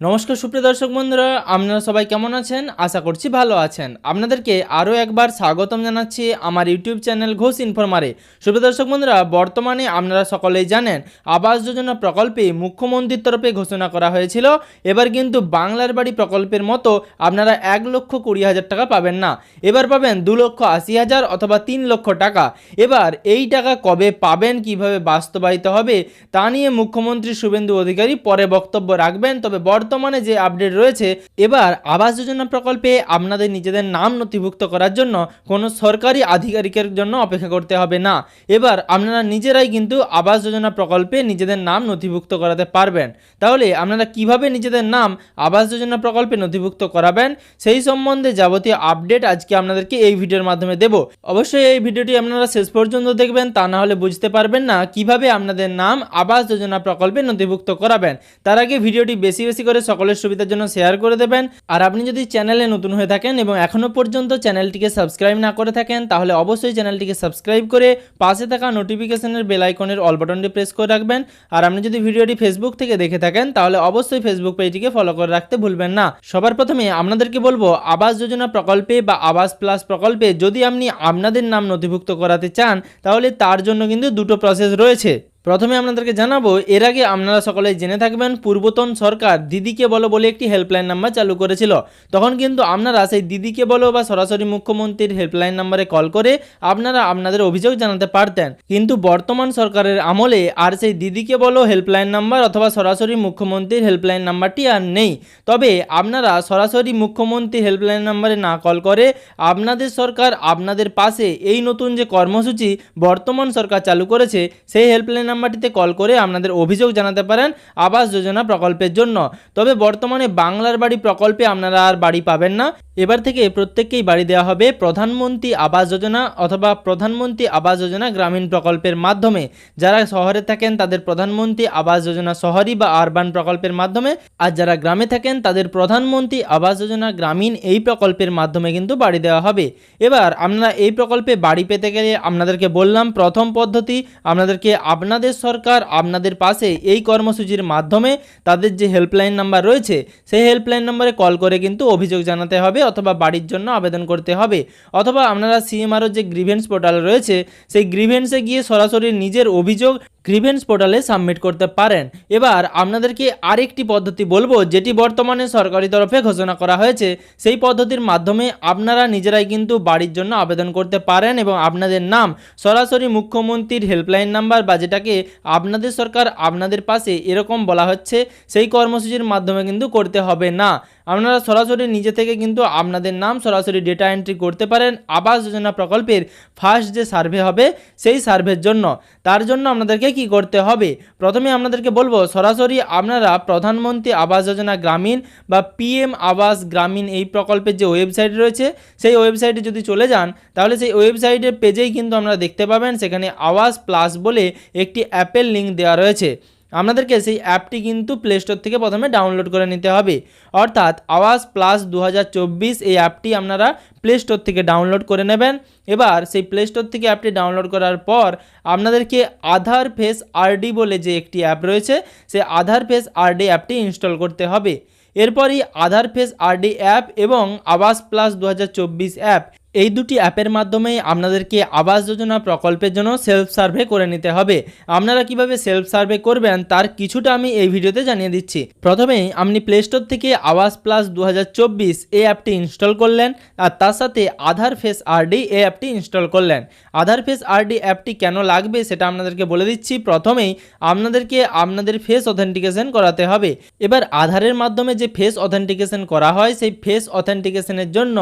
নমস্কার সুপ্রিয় দর্শক বন্ধুরা, আপনারা সবাই কেমন আছেন? আশা করছি ভালো আছেন। আপনাদেরকে আরও একবার স্বাগতম জানাচ্ছি আমার ইউটিউব চ্যানেল ঘোষ ইনফরমারে। সুপ্রিয় দর্শক বন্ধুরা, বর্তমানে আপনারা সকলেই জানেন আবাস যোজনা প্রকল্পে মুখ্যমন্ত্রীর তরফে ঘোষণা করা হয়েছিল এবার কিন্তু বাংলার বাড়ি প্রকল্পের মতো আপনারা 1,20,000 টাকা পাবেন না, এবার পাবেন 2,80,000 অথবা 3 লক্ষ টাকা। এবার এই টাকা কবে পাবেন, কিভাবে বাস্তবায়িত হবে তা নিয়ে মুখ্যমন্ত্রী শুভেন্দু অধিকারী পরে বক্তব্য রাখবেন। তবে বর্তমানে যে আপডেট রয়েছে, এবার আবাস যোজনা প্রকল্পে আপনাদের নিজেদের নাম নথিভুক্ত করার জন্য কোনো সরকারি আধিকারিকের জন্য অপেক্ষা করতে হবে না। এবার আপনারা নিজেরাই কিন্তু আবাস যোজনা প্রকল্পে নিজেদের নাম নথিভুক্ত করাতে পারবেন। তাহলে আপনারা কিভাবে নিজেদের নাম আবাস যোজনা প্রকল্পে নথিভুক্ত করাবেন সেই সম্বন্ধে যাবতীয় আপডেট আজকে আপনাদেরকে এই ভিডিওর মাধ্যমে দেব। অবশ্যই এই ভিডিওটি আপনারা শেষ পর্যন্ত দেখবেন, তা না হলে বুঝতে পারবেন না কিভাবে আপনাদের নাম আবাস যোজনা প্রকল্পে নথিভুক্ত করাবেন। তার আগে ভিডিওটি বেশি বেশি করে সকলের সুবিধার জন্য শেয়ার করে দেবেন। আর আপনি যদি চ্যানেলে নতুন হয়ে থাকেন এবং এখনও পর্যন্ত চ্যানেলটিকে সাবস্ক্রাইব না করে থাকেন, তাহলে অবশ্যই চ্যানেলটিকে সাবস্ক্রাইব করে পাশে থাকা নোটিফিকেশনের বেল আইকনের অল বাটনটি প্রেস করে রাখবেন। আর আপনি যদি ভিডিওটি ফেসবুক থেকে দেখে থাকেন, তাহলে অবশ্যই ফেসবুক পেজটিকে ফলো করে রাখতে ভুলবেন না। সবার প্রথমে আপনাদেরকে বলবো, আবাস যোজনা প্রকল্পে বা আবাস প্লাস প্রকল্পে যদি আপনি আপনাদের নাম নথিভুক্ত করাতে চান, তাহলে তার জন্য কিন্তু দুটো প্রসেস রয়েছে। প্রথমে আপনাদেরকে জানাবো, এর আগে আপনারা সকলেই জেনে থাকবেন পূর্বতন সরকার দিদিকে বলো বলে একটি হেল্পলাইন নাম্বার চালু করেছিল। তখন কিন্তু আপনারা সেই দিদিকে বলো বা সরাসরি মুখ্যমন্ত্রীর হেল্পলাইন নাম্বারে কল করে আপনারা আপনাদের অভিযোগ জানাতে পারতেন। কিন্তু বর্তমান সরকারের আমলে আর সেই দিদিকে বলো হেল্পলাইন নাম্বার অথবা সরাসরি মুখ্যমন্ত্রীর হেল্পলাইন নাম্বারটি আর নেই। তবে আপনারা সরাসরি মুখ্যমন্ত্রীর হেল্পলাইন নাম্বারে না কল করে আপনাদের সরকার আপনাদের পাশে এই নতুন যে কর্মসূচি বর্তমান সরকার চালু করেছে সেই হেল্পলাইন নাম্বারটিতে কল করে আপনাদের অভিযোগ জানাতে পারেন আবাস যোজনা প্রকল্পের জন্য। তবে বর্তমানে বাংলার বাড়ি প্রকল্পে আপনারা আর বাড়ি পাবেন না। এবার থেকে প্রত্যেককেই বাড়ি দেওয়া হবে প্রধানমন্ত্রী আবাস যোজনা অথবা প্রধানমন্ত্রী আবাস যোজনা গ্রামীণ প্রকল্পের মাধ্যমে। যারা শহরে থাকেন তাদের প্রধানমন্ত্রী আবাস যোজনা শহরী বা আরবান প্রকল্পের মাধ্যমে, আর যারা গ্রামে থাকেন তাদের প্রধানমন্ত্রী আবাস যোজনা গ্রামীণ এই প্রকল্পের মাধ্যমে কিন্তু বাড়ি দেওয়া হবে। এবার আপনারা এই প্রকল্পে বাড়ি পেতে গেলে আপনাদেরকে বললাম, প্রথম পদ্ধতি আপনাদেরকে আপনাদের সরকার আপনাদের পাশে এই কর্মসূচির মাধ্যমে তাদের যে হেল্পলাইন নাম্বার রয়েছে সেই হেল্পলাইন নম্বরে কল করে কিন্তু অভিযোগ জানাতে হবে অথবা বাড়ির জন্য আবেদন করতে হবে। অথবা আপনারা সিএমআরও যে গ্রিভেন্স পোর্টাল রয়েছে সেই গ্রিভেন্সে গিয়ে সরাসরি নিজের অভিযোগ গ্রিভেন্স পোর্টালে সাবমিট করতে পারেন। এবার আপনাদেরকে আরেকটি পদ্ধতি বলবো, যেটি বর্তমানে সরকারি তরফে ঘোষণা করা হয়েছে। সেই পদ্ধতির মাধ্যমে আপনারা নিজেরাই কিন্তু বাড়ির জন্য আবেদন করতে পারেন এবং আপনাদের নাম সরাসরি মুখ্যমন্ত্রীর হেল্পলাইন নাম্বার বা যেটাকে আপনাদের সরকার আপনাদের পাশে এরকম বলা হচ্ছে সেই কর্মসূচির মাধ্যমে কিন্তু করতে হবে না। আপনারা সরাসরি নিজে থেকে কিন্তু আপনাদের নাম সরাসরি ডেটা এন্ট্রি করতে পারেন আবাস যোজনা প্রকল্পের ফার্স্ট যে সার্ভে হবে সেই সার্ভের জন্য। তার জন্য আপনাদেরকে কি করতে হবে, প্রথমে আপনাদেরকে বলবো সরাসরি আপনারা প্রধানমন্ত্রী আবাস যোজনা গ্রামীণ বা পিএম আবাস গ্রামীণ এই প্রকল্পের যে ওয়েবসাইট রয়েছে সেই ওয়েবসাইটে যদি চলে যান, তাহলে সেই ওয়েবসাইটের পেজেই কিন্তু আপনারা দেখতে পাবেন সেখানে আওয়াজ প্লাস বলে একটি অ্যাপের লিঙ্ক দেওয়া রয়েছে। আপনাদেরকে সেই অ্যাপটি কিন্তু প্লে স্টোর থেকে প্রথমে ডাউনলোড করে নিতে হবে। অর্থাৎ আওয়াজ প্লাস 2024 এই অ্যাপটি আপনারা প্লে স্টোর থেকে ডাউনলোড করে নেবেন। এবার সেই প্লে স্টোর থেকে অ্যাপটি ডাউনলোড করার পর আপনাদেরকে আধার ফেস আরডি বলে যে একটি অ্যাপ রয়েছে সেই আধার ফেস আরডি অ্যাপটি ইনস্টল করতে হবে। এরপরই আধার ফেস আরডি অ্যাপ এবং আবাস প্লাস 2024 অ্যাপ এই দুটি অ্যাপের মাধ্যমে আপনাদেরকে আবাস যোজনা প্রকল্পের জন্য সেলফ সার্ভে করে নিতে হবে। আপনারা কিভাবে সেলফ সার্ভে করবেন তার কিছুটা আমি এই ভিডিওতে জানিয়ে দিচ্ছি। প্রথমেই আপনি প্লে স্টোর থেকে আবাস প্লাস 2024 এই অ্যাপটি ইনস্টল করলেন আর তার সাথে আধার ফেস আরডি এই অ্যাপটি ইনস্টল করলেন। আধার ফেস আরডি অ্যাপটি কেন লাগবে সেটা আপনাদেরকে বলে দিচ্ছি। প্রথমেই আপনাদেরকে আপনাদের ফেস অথেন্টিকেশন করাতে হবে। এবার আধারের মাধ্যমে যে ফেস অথেন্টিকেশন করা হয় সেই ফেস অথেন্টিকেশনের জন্য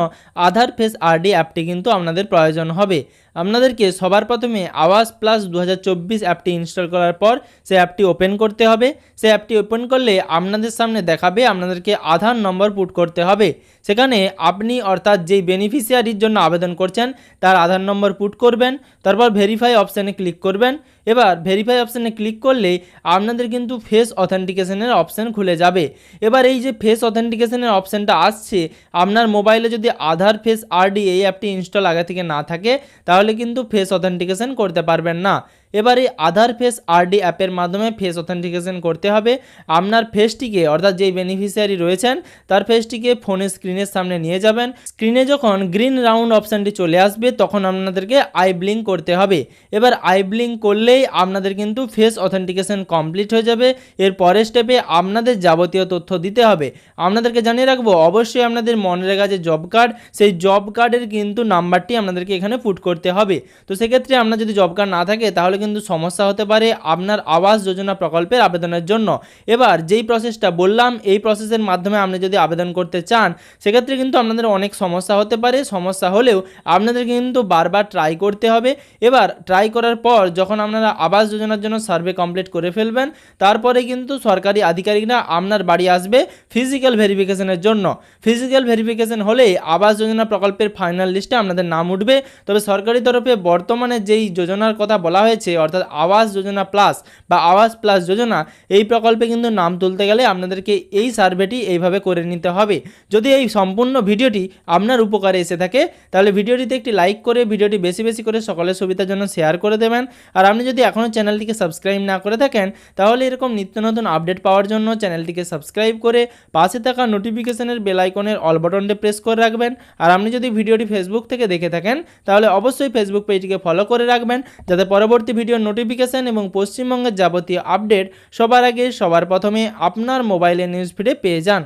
আধার ফেস আরডি অ্যাপটি কিন্তু আপনাদের প্রয়োজন হবে। আপনাদেরকে সবার প্রথমে আওয়াজ প্লাস 2024 অ্যাপটি ইনস্টল করার পর সেই অ্যাপটি ওপেন করতে হবে। সেই অ্যাপটি ওপেন করলে আপনাদের সামনে দেখাবে আপনাদেরকে আধার নম্বর পুট করতে হবে। সেখানে আপনি অর্থাৎ যেই বেনিফিশিয়ারির জন্য আবেদন করছেন তার আধার নম্বর পুট করবেন, তারপর ভেরিফাই অপশানে ক্লিক করবেন। এবার ভেরিফাই অপশানে ক্লিক করলে আপনাদের কিন্তু ফেস অথেন্টিকেশনের অপশান খুলে যাবে। এবার এই যে ফেস অথেন্টিকেশনের অপশানটা আসছে, আপনার মোবাইলে যদি আধার ফেস আরডি এই অ্যাপটি ইনস্টল আগে থেকে না থাকে তাহলে কিন্তু ফেস অথেন্টিকেশন করতে পারবেন না। এবারে আধার ফেস আরডি অ্যাপের মাধ্যমে ফেস অথেন্টিকেশন করতে হবে। আপনার ফেসটিকে অর্থাৎ যেই বেনিফিশিয়ারি রয়েছেন তার ফেসটিকে ফোনের স্ক্রিনের সামনে নিয়ে যাবেন। স্ক্রিনে যখন গ্রিন রাউন্ড অপশানটি চলে আসবে তখন আপনাদেরকে আই ব্লিঙ্ক করতে হবে। এবার আই ব্লিঙ্ক করলেই আপনাদের কিন্তু ফেস অথেন্টিকেশন কমপ্লিট হয়ে যাবে। এর পরের স্টেপে আপনাদের যাবতীয় তথ্য দিতে হবে। আপনাদেরকে জানিয়ে রাখবো, অবশ্যই আপনাদের মনরেগা যে জব কার্ড, সেই জব কার্ডের কিন্তু নাম্বারটি আপনাদেরকে এখানে পুট করতে হবে। তো সেক্ষেত্রে আপনার যদি জব কার্ড না থাকে তাহলে কিন্তু সমস্যা হতে পারে আপনার আবাস যোজনা প্রকল্পের আবেদনের জন্য। এবার যেই প্রসেসটা বললাম এই প্রসেসের মাধ্যমে আপনি যদি আবেদন করতে চান সেক্ষেত্রে কিন্তু আপনাদের অনেক সমস্যা হতে পারে। সমস্যা হলেও আপনাদের কিন্তু বারবার ট্রাই করতে হবে। এবার ট্রাই করার পর যখন আপনারা আবাস যোজনার জন্য সার্ভে কমপ্লিট করে ফেলবেন তারপরে কিন্তু সরকারি আধিকারিকরা আপনার বাড়ি আসবে ফিজিক্যাল ভেরিফিকেশনের জন্য। ফিজিক্যাল ভেরিফিকেশন হলেই আবাস যোজনা প্রকল্পের ফাইনাল লিস্টে আপনাদের নাম উঠবে। তবে সরকারি তরফে বর্তমানে যেই যোজনার কথা বলা হয়েছে অর্থাৎ আবাস যোজনা প্লাস বা আবাস প্লাস যোজনা, এই প্রকল্পে কিন্তু নাম তুলতে গেলে আপনাদেরকে এই সার্ভেটি এইভাবে করে নিতে হবে। যদি এই সম্পূর্ণ ভিডিওটি আপনার উপকারে এসে থাকে তাহলে ভিডিওটিতে একটি লাইক করে ভিডিওটি বেশি বেশি করে সকলের সুবিধার জন্য শেয়ার করে দেবেন। আর আপনি যদি এখনও চ্যানেলটিকে সাবস্ক্রাইব না করে থাকেন তাহলে এরকম নিত্য নতুন আপডেট পাওয়ার জন্য চ্যানেলটিকে সাবস্ক্রাইব করে পাশে থাকা নোটিফিকেশনের বেল আইকনের অল বাটনটি প্রেস করে রাখবেন। আর আপনি যদি ভিডিওটি ফেসবুক থেকে দেখে থাকেন তাহলে অবশ্যই ফেসবুক পেজটিকে ফলো করে রাখবেন যাতে পরবর্তী ভিডিওর নোটিফিকেশন এবং পশ্চিমবঙ্গের যাবতীয় আপডেট সবার আগে সবার প্রথমে আপনার মোবাইলের নিউজ ফিডে পেয়ে যান।